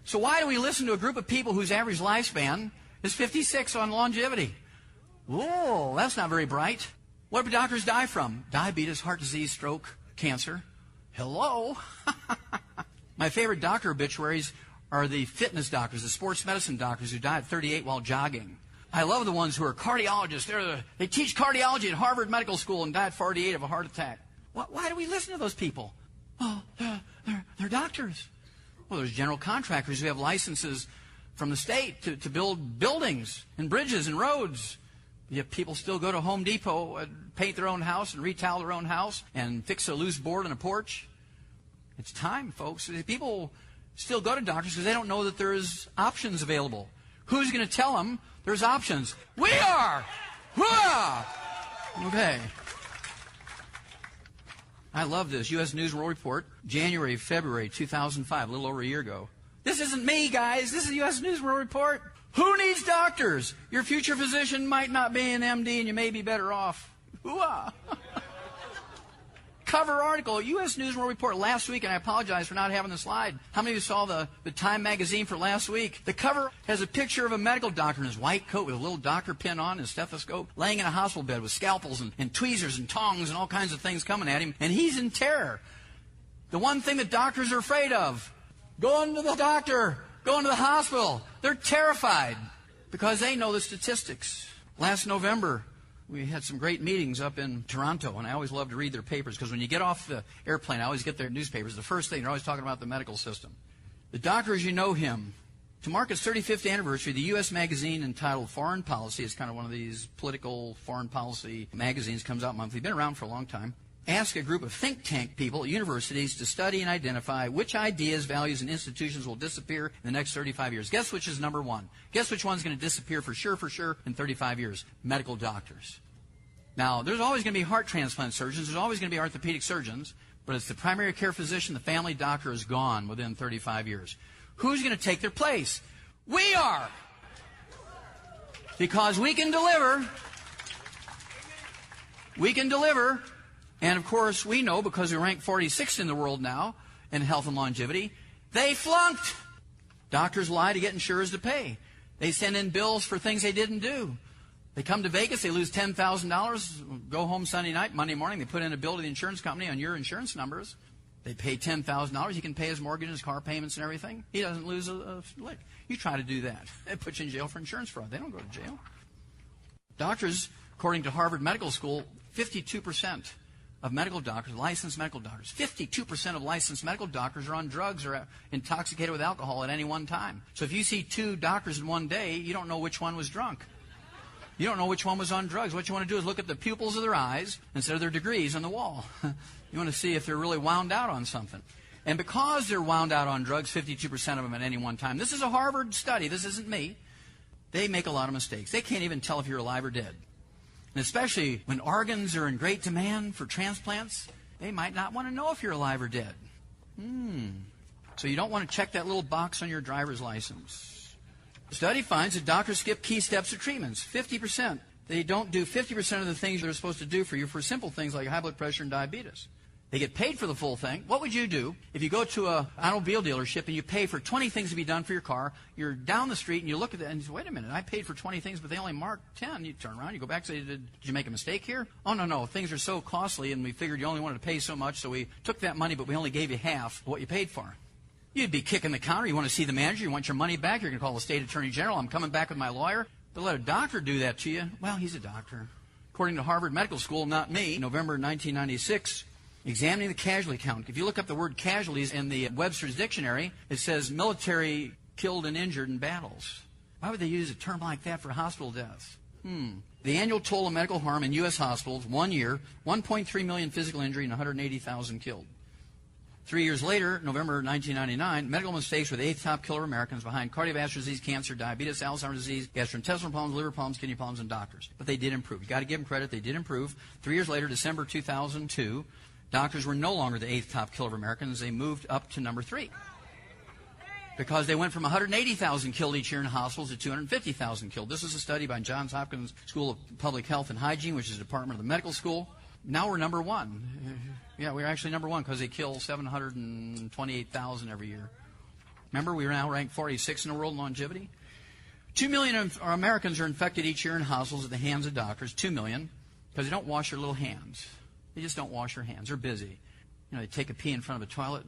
So why do we listen to a group of people whose average lifespan is 56 on longevity? Whoa, that's not very bright. What do doctors die from? Diabetes, heart disease, stroke, cancer. Hello? My favorite doctor obituaries are the fitness doctors, the sports medicine doctors who died at 38 while jogging. I love the ones who are cardiologists. They teach cardiology at Harvard Medical School and died at 48 of a heart attack. Why do we listen to those people? Oh, they're doctors. Well, there's general contractors who have licenses from the state to build buildings and bridges and roads. Yet people still go to Home Depot and paint their own house and retile their own house and fix a loose board on a porch. It's time, folks. People still go to doctors because they don't know that there's options available. Who's going to tell them there's options? We are! Hooah! Okay. I love this. U.S. News and World Report, January, February 2005, a little over a year ago. This isn't me, guys. This is the U.S. News and World Report. Who needs doctors? Your future physician might not be an MD, and you may be better off. Hooah! Cover article, U.S. News and World Report last week, and I apologize for not having the slide. How many of you saw the Time magazine for last week? The cover has a picture of a medical doctor in his white coat with a little doctor pin on and stethoscope, laying in a hospital bed with scalpels and tweezers and tongs and all kinds of things coming at him, and he's in terror. The one thing that doctors are afraid of, going to the doctor, going to the hospital. They're terrified because they know the statistics. Last November, we had some great meetings up in Toronto, and I always love to read their papers because when you get off the airplane, I always get their newspapers. The first thing, they're always talking about the medical system. The doctor, as you know him, to mark its 35th anniversary, the U.S. magazine entitled Foreign Policy, it's kind of one of these political foreign policy magazines, comes out monthly, been around for a long time, asked a group of think tank people at universities to study and identify which ideas, values, and institutions will disappear in the next 35 years. Guess which is number one? Guess which one's going to disappear for sure in 35 years? Medical doctors. Now, there's always going to be heart transplant surgeons. There's always going to be orthopedic surgeons. But it's the primary care physician, the family doctor is gone within 35 years. Who's going to take their place? We are! Because we can deliver. We can deliver. And, of course, we know, because we rank 46th in the world now in health and longevity, they flunked. Doctors lie to get insurers to pay. They send in bills for things they didn't do. They come to Vegas, they lose $10,000, go home Sunday night, Monday morning, they put in a bill to the insurance company on your insurance numbers. They pay $10,000. He can pay his mortgage, his car payments, and everything. He doesn't lose a lick. You try to do that. They put you in jail for insurance fraud. They don't go to jail. Doctors, according to Harvard Medical School, 52% of medical doctors, licensed medical doctors, 52% of licensed medical doctors are on drugs or intoxicated with alcohol at any one time. So if you see two doctors in one day, you don't know which one was drunk. You don't know which one was on drugs. What you want to do is look at the pupils of their eyes instead of their degrees on the wall. You want to see if they're really wound out on something. And because they're wound out on drugs, 52% of them at any one time. This is a Harvard study. This isn't me. They make a lot of mistakes. They can't even tell if you're alive or dead. And especially when organs are in great demand for transplants, they might not want to know if you're alive or dead. So you don't want to check that little box on your driver's license. The study finds that doctors skip key steps of treatments, 50%. They don't do 50% of the things they're supposed to do for you for simple things like high blood pressure and diabetes. They get paid for the full thing. What would you do if you go to an automobile dealership and you pay for 20 things to be done for your car? You're down the street and you look at that and you say, wait a minute, I paid for 20 things, but they only marked 10. You turn around, you go back and say, did you make a mistake here? Oh, no, things are so costly and we figured you only wanted to pay so much, so we took that money, but we only gave you half of what you paid for. You'd be kicking the counter. You want to see the manager. You want your money back. You're going to call the state attorney general. I'm coming back with my lawyer. But let a doctor do that to you. Well, he's a doctor. According to Harvard Medical School, not me, November 1996, examining the casualty count. If you look up the word casualties in the Webster's Dictionary, it says military killed and injured in battles. Why would they use a term like that for hospital deaths? The annual toll of medical harm in U.S. hospitals, 1 year, 1.3 million physical injury and 180,000 killed. 3 years later, November 1999, medical mistakes were the eighth top killer of Americans behind cardiovascular disease, cancer, diabetes, Alzheimer's disease, gastrointestinal problems, liver problems, kidney problems, and doctors. But they did improve. You've got to give them credit. They did improve. 3 years later, December 2002, doctors were no longer the eighth top killer of Americans. They moved up to number 3. Because they went from 180,000 killed each year in hospitals to 250,000 killed. This is a study by Johns Hopkins School of Public Health and Hygiene, which is a department of the medical school. Now we're number 1. Yeah, we're actually number 1 because they kill 728,000 every year. Remember, we are now ranked 46 in the world in longevity. 2 million of our Americans are infected each year in hospitals at the hands of doctors. 2 million, because they don't wash their little hands. They just don't wash their hands. They're busy. You know, they take a pee in front of a toilet.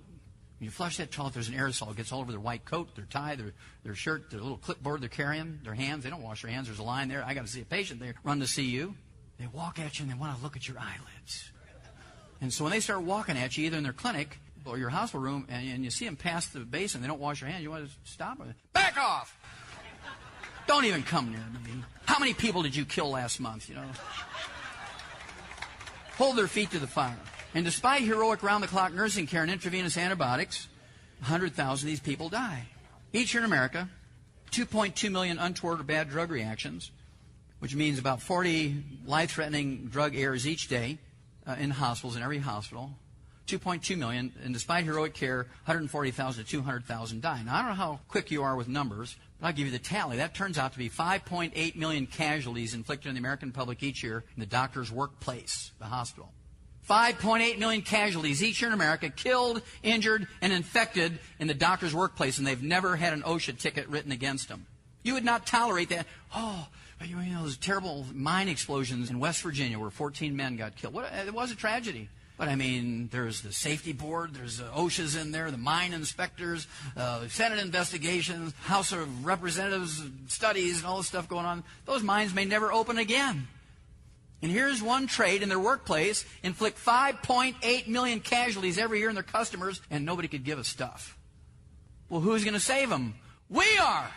When you flush that toilet, there's an aerosol. It gets all over their white coat, their tie, their shirt, their little clipboard they're carrying, their hands. They don't wash their hands. There's a line there. I got to see a patient. They run to see you. They walk at you and they want to look at your eyelids. And so when they start walking at you, either in their clinic or your hospital room, and you see them pass the basin, they don't wash their hands, you want to stop them. Back off! Don't even come near me. How many people did you kill last month, you know? Hold their feet to the fire. And despite heroic round-the-clock nursing care and intravenous antibiotics, 100,000 of these people die. Each year in America, 2.2 million untoward or bad drug reactions, which means about 40 life-threatening drug errors each day in hospitals, in every hospital. 2.2 million, and despite heroic care, 140,000 to 200,000 die. Now, I don't know how quick you are with numbers, but I'll give you the tally. That turns out to be 5.8 million casualties inflicted on the American public each year in the doctor's workplace, the hospital. 5.8 million casualties each year in America, killed, injured, and infected in the doctor's workplace, and they've never had an OSHA ticket written against them. You would not tolerate that. Oh, you know, those terrible mine explosions in West Virginia where 14 men got killed. It was a tragedy. But, I mean, there's the safety board, there's OSHA's in there, the mine inspectors, Senate investigations, House of Representatives studies, and all this stuff going on. Those mines may never open again. And here's one trade in their workplace, inflict 5.8 million casualties every year in their customers, and nobody could give a stuff. Well, who's going to save them? We are!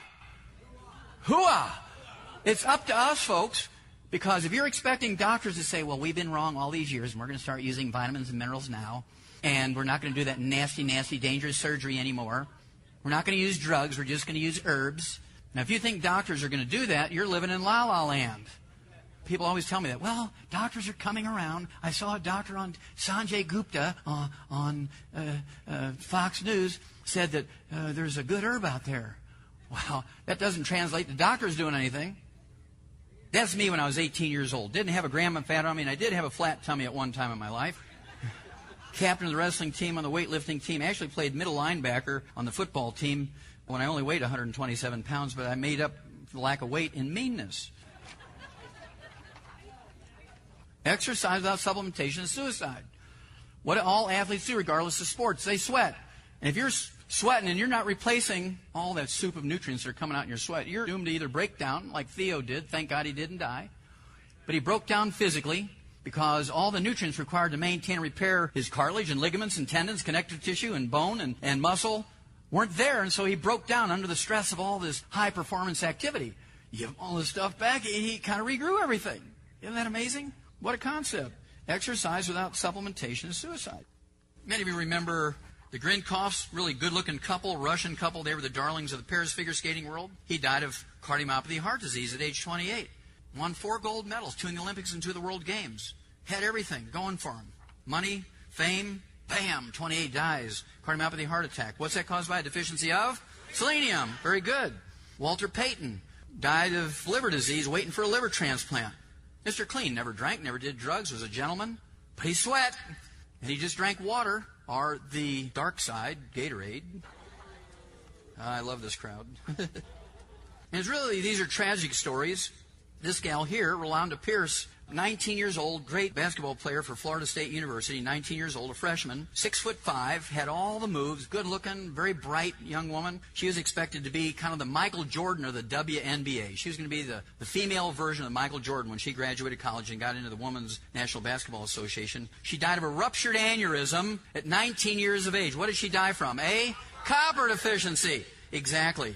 Hooah! It's up to us, folks. Because if you're expecting doctors to say, well, we've been wrong all these years, and we're going to start using vitamins and minerals now, and we're not going to do that nasty, nasty, dangerous surgery anymore. We're not going to use drugs. We're just going to use herbs. Now, if you think doctors are going to do that, you're living in la-la land. People always tell me that. Well, doctors are coming around. I saw a doctor on Sanjay Gupta on Fox News said that there's a good herb out there. Well, that doesn't translate to doctors doing anything. That's me when I was 18 years old. Didn't have a gram of fat on me, and I did have a flat tummy at one time in my life. Captain of the wrestling team, on the weightlifting team. Actually played middle linebacker on the football team when I only weighed 127 pounds, but I made up for the lack of weight in meanness. Exercise without supplementation is suicide. What do all athletes do, regardless of sports? They sweat. And if you're sweating and you're not replacing all that soup of nutrients that are coming out in your sweat, you're doomed to either break down, like Theo did. Thank God he didn't die. But he broke down physically because all the nutrients required to maintain and repair his cartilage and ligaments and tendons, connective tissue and bone and muscle weren't there. And so he broke down under the stress of all this high-performance activity. You give him all this stuff back, he kind of regrew everything. Isn't that amazing? What a concept. Exercise without supplementation is suicide. Many of you remember the Grinkoffs, really good-looking couple, Russian couple. They were the darlings of the Paris figure skating world. He died of cardiomyopathy heart disease at age 28. Won 4 gold medals, 2 in the Olympics and 2 of the World Games. Had everything going for him. Money, fame, bam, 28 dies. Cardiomyopathy heart attack. What's that caused by? A deficiency of selenium. Very good. Walter Payton died of liver disease, waiting for a liver transplant. Mr. Clean never drank, never did drugs, was a gentleman, but he sweat, and he just drank water, or the dark side, Gatorade. I love this crowd. And it's really, these are tragic stories. This gal here, Rolanda Pierce, 19 years old, great basketball player for Florida State University, 19 years old, a freshman, 6'5", had all the moves, good-looking, very bright young woman. She was expected to be kind of the Michael Jordan of the WNBA. She was going to be the female version of Michael Jordan when she graduated college and got into the Women's National Basketball Association. She died of a ruptured aneurysm at 19 years of age. What did she die from? A copper deficiency. Exactly.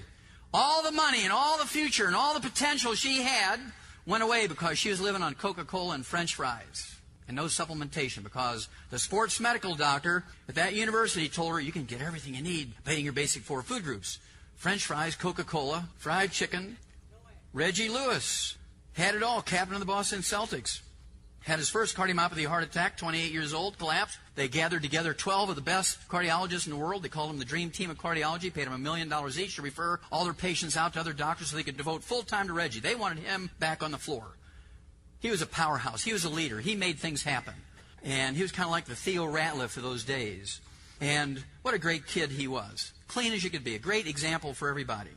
All the money and all the future and all the potential she had went away because she was living on Coca-Cola and French fries and no supplementation, because the sports medical doctor at that university told her you can get everything you need by eating your basic 4 food groups. French fries, Coca-Cola, fried chicken. Reggie Lewis had it all, captain of the Boston Celtics. Had his first cardiomyopathy heart attack, 28 years old, collapsed. They gathered together 12 of the best cardiologists in the world. They called them the Dream Team of Cardiology, paid them $1 million each to refer all their patients out to other doctors so they could devote full time to Reggie. They wanted him back on the floor. He was a powerhouse. He was a leader. He made things happen. And he was kind of like the Theo Ratliff of those days. And what a great kid he was. clean as you could be. A great example for everybody.